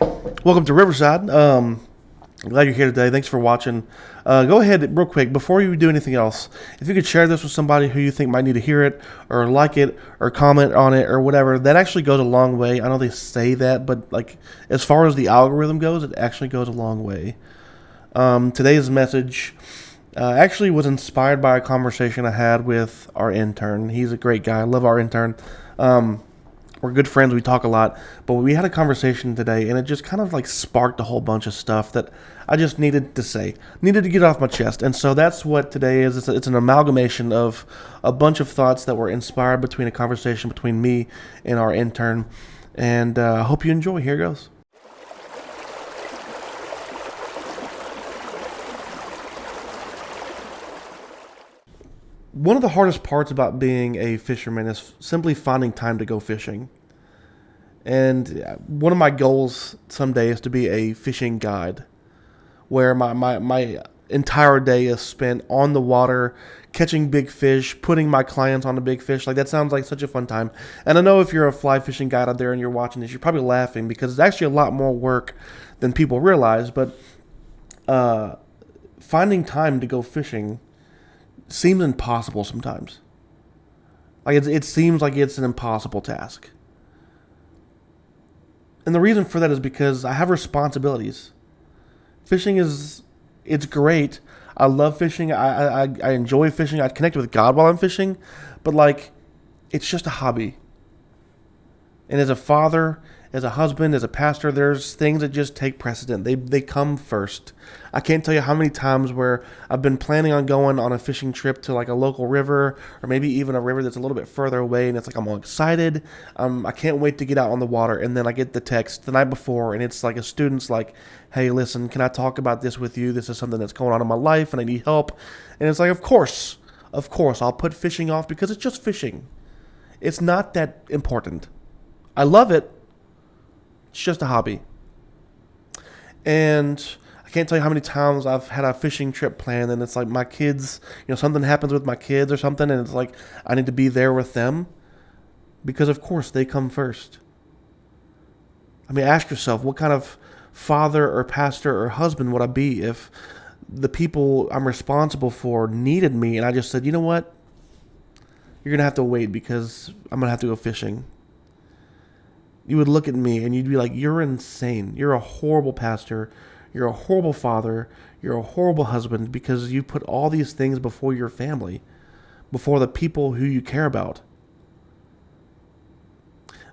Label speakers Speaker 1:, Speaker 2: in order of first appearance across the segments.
Speaker 1: Welcome to Riverside. Glad you're here today. Thanks for watching. Go ahead, real quick, before you do anything else, if you could share this with somebody who you think might need to hear it, or like it, or comment on it, or whatever, that actually goes a long way. I know they say that, but like as far as the algorithm goes, it actually goes a long way. Today's message actually was inspired by a conversation I had with our intern. He's a great guy. I love our intern. Um, we're good friends. We talk a lot, but we had a conversation today, and it just kind of like sparked a whole bunch of stuff that I just needed to say, needed to get off my chest. And so that's what today is. It's an amalgamation of a bunch of thoughts that were inspired between a conversation between me and our intern. And I hope you enjoy. Here goes. One of the hardest parts about being a fisherman is simply finding time to go fishing. And one of my goals someday is to be a fishing guide, where my entire day is spent on the water, catching big fish, putting my clients on the big fish. Like, that sounds like such a fun time. And I know if you're a fly fishing guide out there and you're watching this, you're probably laughing because it's actually a lot more work than people realize. But uh, finding time to go fishing seems impossible sometimes. Like, it seems like it's an impossible task. And the reason for that is because I have responsibilities. Fishing is, it's great. I love fishing. I enjoy fishing. I connect with God while I'm fishing, but like, it's just a hobby. And as a father, as a husband, as a pastor, there's things that just take precedent. They come first. I can't tell you how many times where I've been planning on going on a fishing trip to like a local river, or maybe even a river that's a little bit further away, and it's like I'm all excited. I can't wait to get out on the water, and then I get the text the night before, and it's like a student's like, "Hey, listen, can I talk about this with you? This is something that's going on in my life, and I need help." And it's like, of course, I'll put fishing off because it's just fishing. It's not that important. I love it. It's just a hobby. And I can't tell you how many times I've had a fishing trip planned and it's like my kids, something happens with my kids or something, and it's like I need to be there with them because, of course, they come first. I mean, ask yourself, what kind of father or pastor or husband would I be if the people I'm responsible for needed me and I just said, you know what? You're going to have to wait because I'm going to have to go fishing. You would look at me and you'd be like, you're insane. You're a horrible pastor. You're a horrible father. You're a horrible husband because you put all these things before your family, before the people who you care about.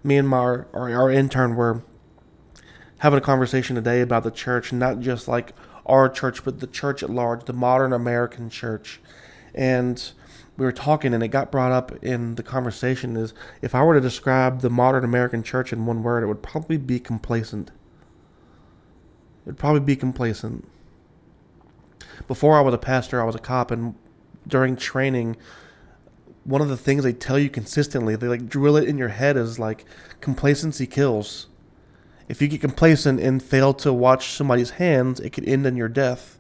Speaker 1: Me and our intern were having a conversation today about the church, not just like our church, but the church at large, the modern American church. And we were talking, and it got brought up in the conversation is if I were to describe the modern American church in one word, it would probably be complacent. It'd probably be complacent. Before I was a pastor, I was a cop, and during training, one of the things they tell you consistently, they like drill it in your head, is like complacency kills. If you get complacent and fail to watch somebody's hands, it could end in your death.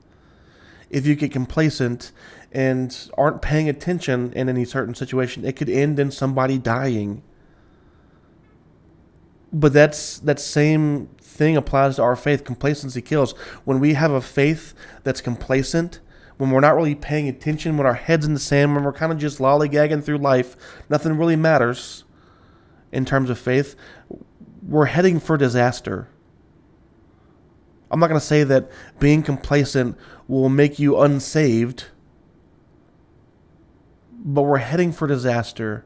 Speaker 1: If you get complacent and aren't paying attention in any certain situation, it could end in somebody dying. But that same thing applies to our faith. Complacency kills. When we have a faith that's complacent, when we're not really paying attention, when our head's in the sand, when we're kind of just lollygagging through life, nothing really matters in terms of faith, we're heading for disaster. I'm not going to say that being complacent will make you unsaved, but we're heading for disaster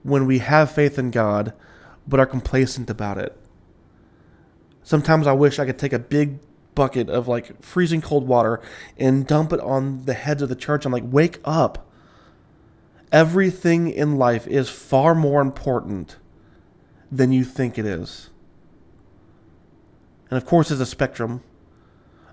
Speaker 1: when we have faith in God but are complacent about it. Sometimes I wish I could take a big bucket of like freezing cold water and dump it on the heads of the church. I'm like, wake up. Everything in life is far more important than you think it is. And of course, there's a spectrum.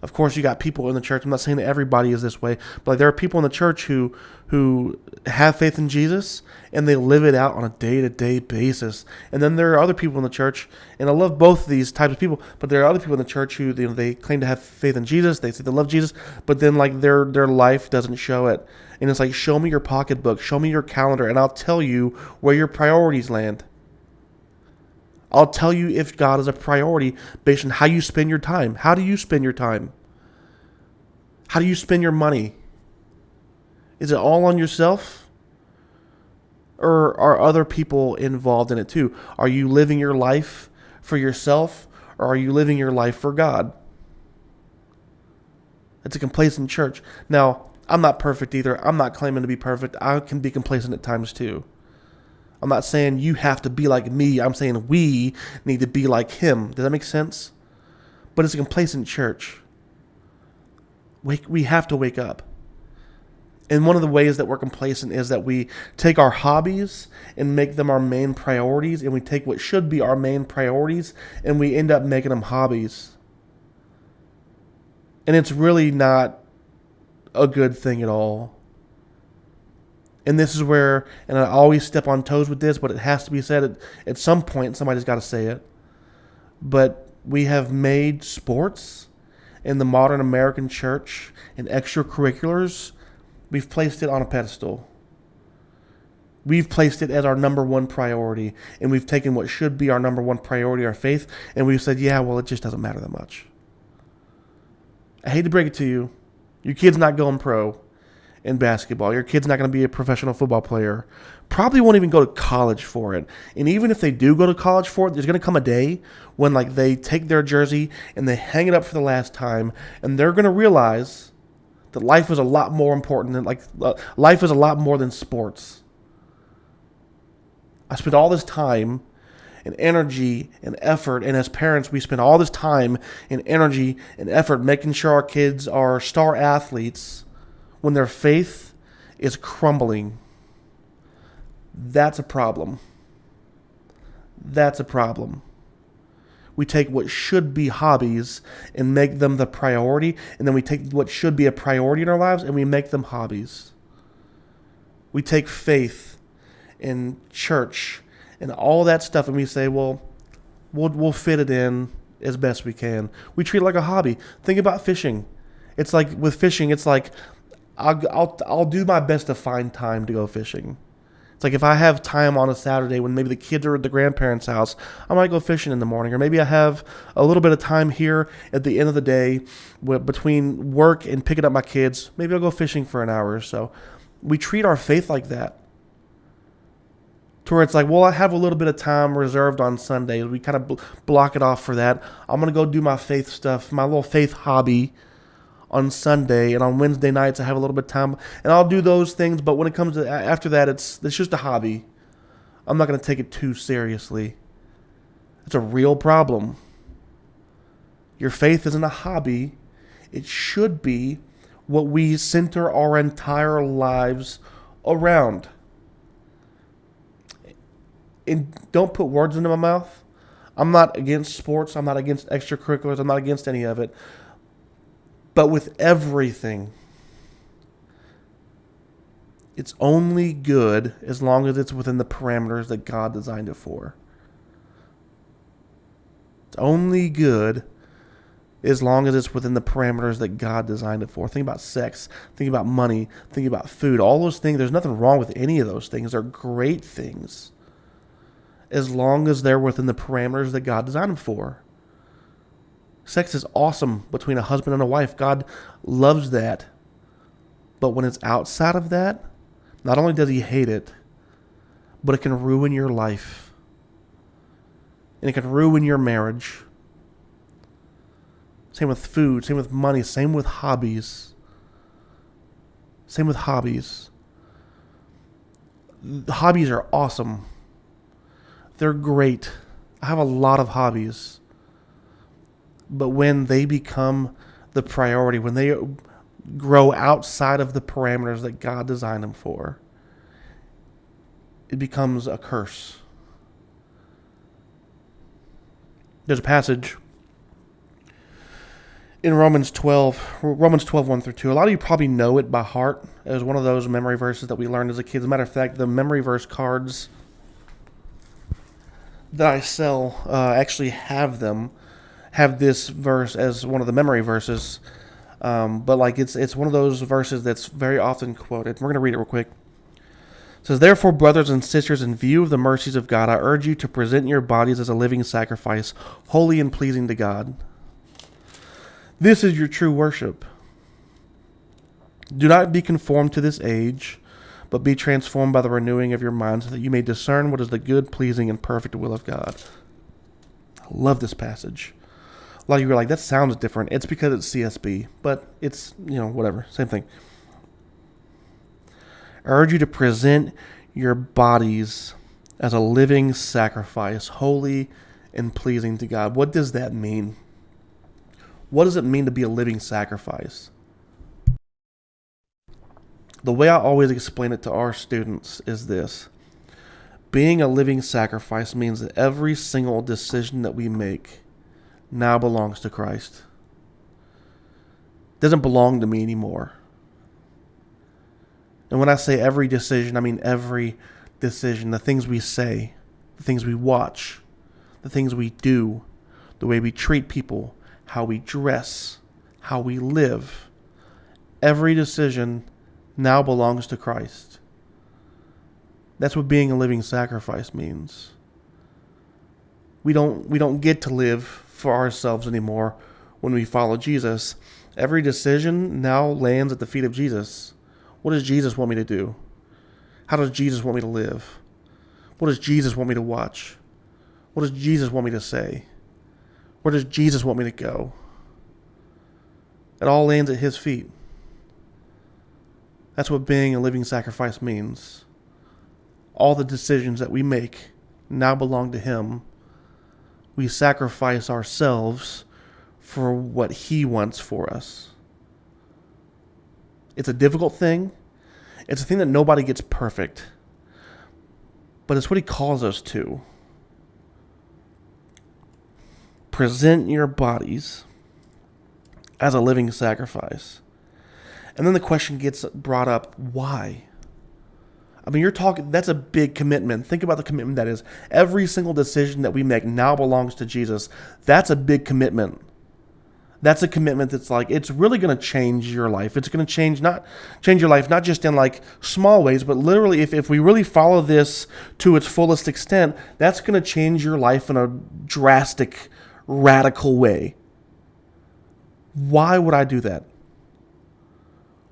Speaker 1: Of course, you got people in the church. I'm not saying that everybody is this way, but like there are people in the church who have faith in Jesus and they live it out on a day-to-day basis. And then there are other people in the church, and I love both of these types of people, but there are other people in the church who they claim to have faith in Jesus. They say they love Jesus, but then like their life doesn't show it. And it's like, show me your pocketbook, show me your calendar, and I'll tell you where your priorities land. I'll tell you if God is a priority based on how you spend your time. How do you spend your time? How do you spend your money? Is it all on yourself? Or are other people involved in it too? Are you living your life for yourself, or are you living your life for God? It's a complacent church. Now, I'm not perfect either. I'm not claiming to be perfect. I can be complacent at times too. I'm not saying you have to be like me. I'm saying we need to be like him. Does that make sense? But it's a complacent church. We have to wake up. And one of the ways that we're complacent is that we take our hobbies and make them our main priorities, and we take what should be our main priorities and we end up making them hobbies. And it's really not a good thing at all. And this is where, and I always step on toes with this, but it has to be said at some point. Somebody's got to say it. But we have made sports in the modern American church and extracurriculars, we've placed it on a pedestal. We've placed it as our number one priority, and we've taken what should be our number one priority, our faith, and we've said, yeah, well, it just doesn't matter that much. I hate to break it to you. Your kid's not going pro in basketball. Your kid's not going to be a professional football player. Probably won't even go to college for it. And even if they do go to college for it, there's going to come a day when like they take their jersey and they hang it up for the last time, and they're going to realize that life is a lot more important than life is a lot more than sports. I spent all this time and energy and effort, and as parents, we spend all this time and energy and effort making sure our kids are star athletes when their faith is crumbling. That's a problem. That's a problem. We take what should be hobbies and make them the priority, and then we take what should be a priority in our lives and we make them hobbies. We take faith in church and all that stuff, and we say, well, we'll fit it in as best we can. We treat it like a hobby. Think about fishing. It's like with fishing, it's like I'll do my best to find time to go fishing. It's like if I have time on a Saturday when maybe the kids are at the grandparents' house, I might go fishing in the morning. Or maybe I have a little bit of time here at the end of the day between work and picking up my kids. Maybe I'll go fishing for an hour or so. We treat our faith like that. To where it's like, well, I have a little bit of time reserved on Sundays. We kind of block it off for that. I'm going to go do my faith stuff, my little faith hobby on Sunday, and on Wednesday nights I have a little bit of time, and I'll do those things, but when it comes to after that, it's just a hobby. I'm not going to take it too seriously. It's a real problem. Your faith isn't a hobby. It should be what we center our entire lives around. And don't put words into my mouth. I'm not against sports. I'm not against extracurriculars. I'm not against any of it. But with everything, it's only good as long as it's within the parameters that God designed it for. It's only good as long as it's within the parameters that God designed it for. Think about sex. Think about money. Think about food. All those things, there's nothing wrong with any of those things. They're great things as long as they're within the parameters that God designed them for. Sex is awesome between a husband and a wife. God loves that. But when it's outside of that, not only does he hate it, but it can ruin your life. And it can ruin your marriage. Same with food, same with money, same with hobbies. Same with hobbies. The hobbies are awesome. They're great. I have a lot of hobbies. But when they become the priority, when they grow outside of the parameters that God designed them for, it becomes a curse. There's a passage in Romans 12, 1 through 2. A lot of you probably know it by heart. It was one of those memory verses that we learned as a kid. As a matter of fact, the memory verse cards that I sell actually have this verse as one of the memory verses, but like it's one of those verses that's very often quoted. We're going to read it real quick. It says, therefore, brothers and sisters, in view of the mercies of God, I urge you to present your bodies as a living sacrifice, holy and pleasing to God. This is your true worship. Do not be conformed to this age, but be transformed by the renewing of your mind, so that you may discern what is the good, pleasing, and perfect will of God. I love this passage. A lot of you are like, that sounds different. It's because it's CSB, but it's, whatever. Same thing. I urge you to present your bodies as a living sacrifice, holy and pleasing to God. What does that mean? What does it mean to be a living sacrifice? The way I always explain it to our students is this. Being a living sacrifice means that every single decision that we make now belongs to Christ. It doesn't belong to me anymore. And when I say every decision, I mean every decision. The things we say, the things we watch, the things we do, the way we treat people, how we dress, how we live. Every decision now belongs to Christ. That's what being a living sacrifice means. We don't get to live for ourselves anymore when we follow Jesus. Every decision now lands at the feet of Jesus. What does Jesus want me to do? How does Jesus want me to live? What does Jesus want me to watch? What does Jesus want me to say? Where does Jesus want me to go? It all lands at his feet. That's what being a living sacrifice means. All the decisions that we make now belong to him. We sacrifice ourselves for what he wants for us. It's a difficult thing. It's a thing that nobody gets perfect. But it's what he calls us to. Present your bodies as a living sacrifice. And then the question gets brought up, why? I mean, that's a big commitment. Think about the commitment that is. Every single decision that we make now belongs to Jesus. That's a big commitment. That's a commitment that's like, it's really going to change your life. It's going to change your life, not just in like small ways, but literally if we really follow this to its fullest extent, that's going to change your life in a drastic, radical way. Why would I do that?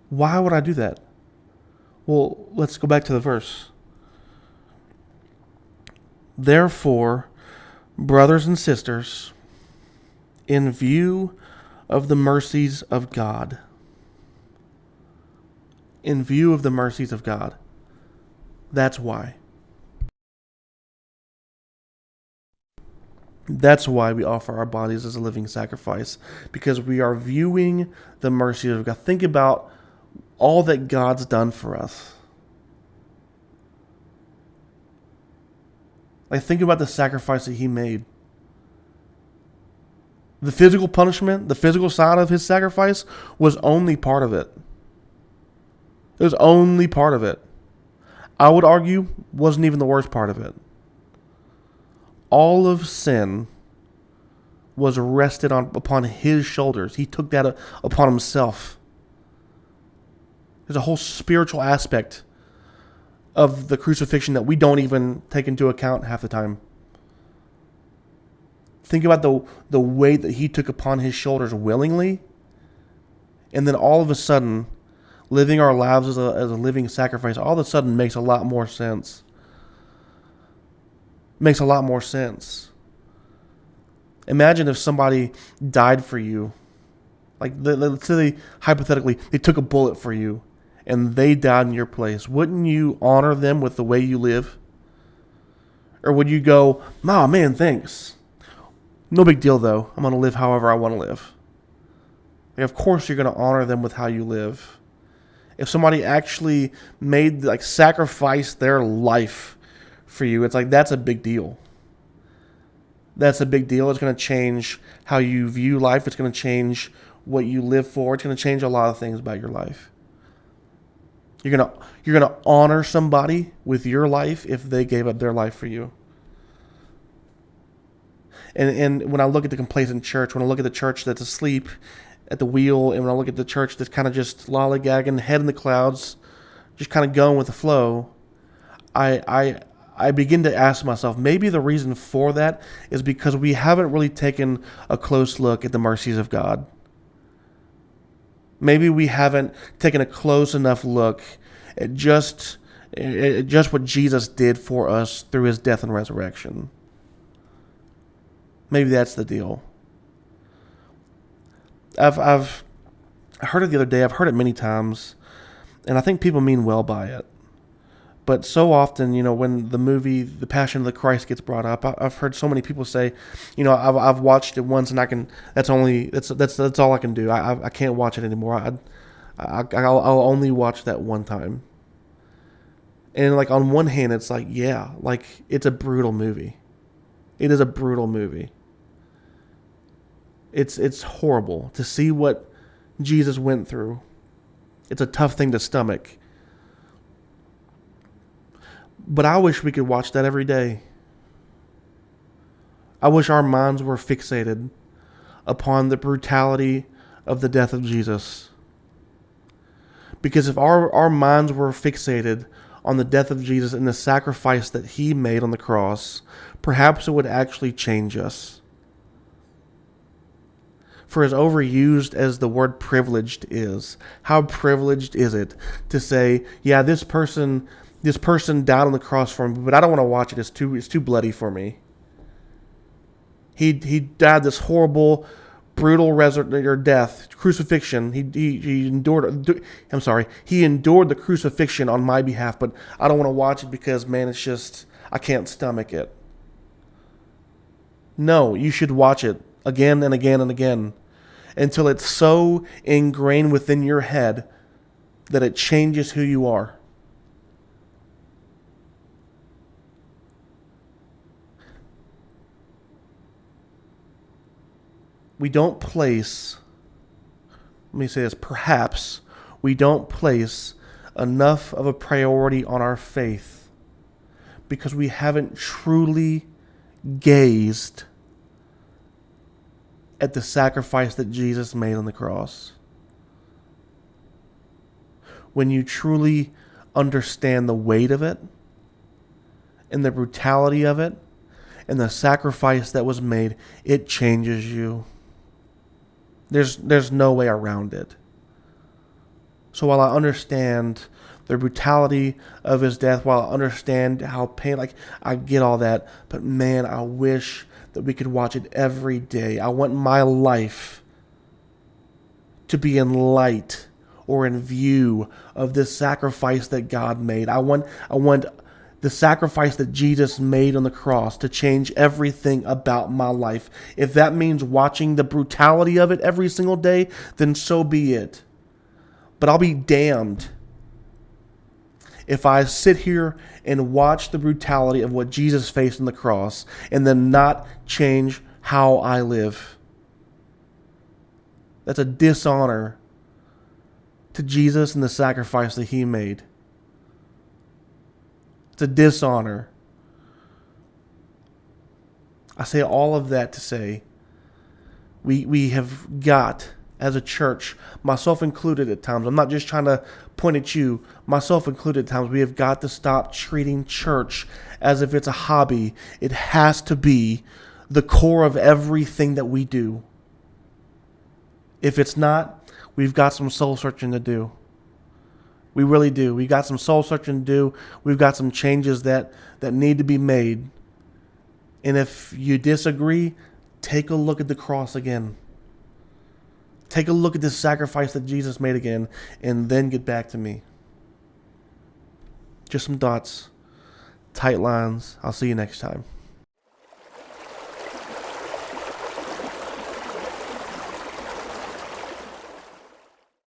Speaker 1: Why would I do that? Well, let's go back to the verse. Therefore, brothers and sisters, in view of the mercies of God. In view of the mercies of God. That's why. That's why we offer our bodies as a living sacrifice. Because we are viewing the mercy of God. Think about all that God's done for us. Like, think about the sacrifice that he made. The physical punishment, the physical side of his sacrifice was only part of it. It was only part of it. I would argue wasn't even the worst part of it. All of sin was rested upon his shoulders. He took that upon himself. There's a whole spiritual aspect of the crucifixion that we don't even take into account half the time. Think about the weight that he took upon his shoulders willingly. And then all of a sudden, living our lives as a living sacrifice, all of a sudden makes a lot more sense. Makes a lot more sense. Imagine if somebody died for you. Like, let's say hypothetically, they took a bullet for you and they died in your place. Wouldn't you honor them with the way you live? Or would you go, oh man, thanks. No big deal, though. I'm going to live however I want to live. Like, of course, you're going to honor them with how you live. If somebody actually sacrificed their life for you, it's like, that's a big deal. That's a big deal. It's going to change how you view life. It's going to change what you live for. It's going to change a lot of things about your life. You're going to honor somebody with your life if they gave up their life for you. And when I look at the complacent church, when I look at the church that's asleep at the wheel, and when I look at the church that's kind of just lollygagging, head in the clouds, just kind of going with the flow, I I I begin to ask myself, maybe the reason for that is because we haven't really taken a close look at the mercies of God. Maybe we haven't taken a close enough look at just what Jesus did for us through his death and resurrection. Maybe that's the deal. I've heard it the other day. I've heard it many times, and I think people mean well by it. But so often, when the movie The Passion of the Christ gets brought up, I've heard so many people say, I've watched it once and I can. That's all I can do. I can't watch it anymore. I'll only watch that one time. And like on one hand, it's like, yeah, like it's a brutal movie. It is a brutal movie. It's horrible to see what Jesus went through. It's a tough thing to stomach. But I wish we could watch that every day. I wish our minds were fixated upon the brutality of the death of Jesus. Because if our minds were fixated on the death of Jesus and the sacrifice that he made on the cross, perhaps it would actually change us. For as overused as the word privileged is, how privileged is it to say, yeah, this person died on the cross for me, but I don't want to watch it. It's too bloody for me. He died this horrible, brutal death, crucifixion. He endured. I'm sorry. He endured the crucifixion on my behalf, but I don't want to watch it because, man, it's just I can't stomach it. No, you should watch it again and again and again until it's so ingrained within your head that it changes who you are. We don't place, let me say this, perhaps we don't place enough of a priority on our faith because we haven't truly gazed at the sacrifice that Jesus made on the cross. When you truly understand the weight of it and the brutality of it and the sacrifice that was made, it changes you. There's no way around it. So while I understand the brutality of his death, while I understand how pain, like I get all that, but man, I wish that we could watch it every day. I want my life to be in light or in view of this sacrifice that God made. I want the sacrifice that Jesus made on the cross to change everything about my life. If that means watching the brutality of it every single day, then so be it. But I'll be damned if I sit here and watch the brutality of what Jesus faced on the cross and then not change how I live. That's a dishonor to Jesus and the sacrifice that he made. It's a dishonor. I say all of that to say we have got, as a church, myself included at times, I'm not just trying to point at you, myself included at times, we have got to stop treating church as if it's a hobby. It has to be the core of everything that we do. If it's not, we've got some soul searching to do. We really do. We've got some soul searching to do. We've got some changes that need to be made. And if you disagree, take a look at the cross again. Take a look at the sacrifice that Jesus made again, and then get back to me. Just some thoughts, tight lines. I'll see you next time.